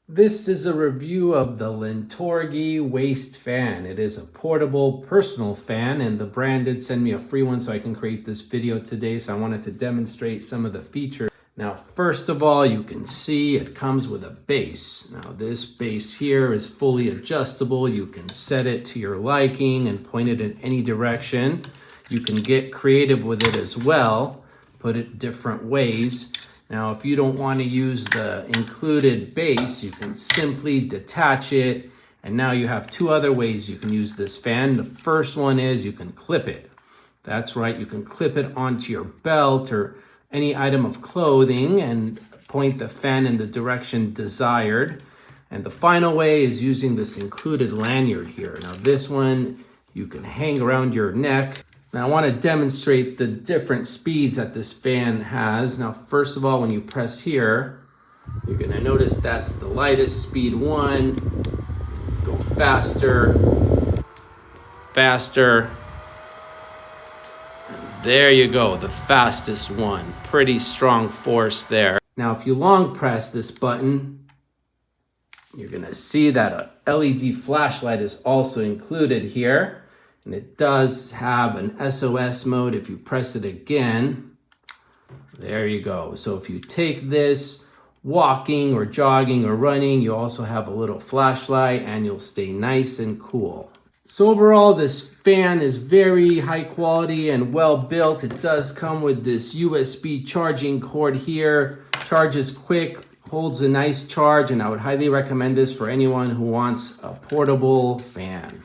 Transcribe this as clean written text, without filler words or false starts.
This is a review of the Lentorgi waist fan. It is a portable personal fan, and the brand did send me a free one so I can create this video today. So I wanted to demonstrate some of the features. Now, first of all, you can see it comes with a base. Now, this base here is fully adjustable. You can set it to your liking and point it in any direction. You can get creative with it as well, put it different ways. Now, if you don't want to use the included base, you can simply detach it. And now you have two other ways you can use this fan. The first one is you can clip it. That's right, you can clip it onto your belt or any item of clothing and point the fan in the direction desired. And the final way is using this included lanyard here. Now, this one you can hang around your neck. Now I want to demonstrate the different speeds that this fan has. Now, first of all, when you press here, you're going to notice that's the lightest, speed 1. Go faster, faster. And there you go, the fastest one. Pretty strong force there. Now, if you long press this button, you're going to see that a LED flashlight is also included here. And it does have an SOS mode. If you press it again, there you go. So if you take this walking or jogging or running, you also have a little flashlight and you'll stay nice and cool. So overall, this fan is very high quality and well built. It does come with this USB charging cord here. Charges quick, holds a nice charge, and I would highly recommend this for anyone who wants a portable fan.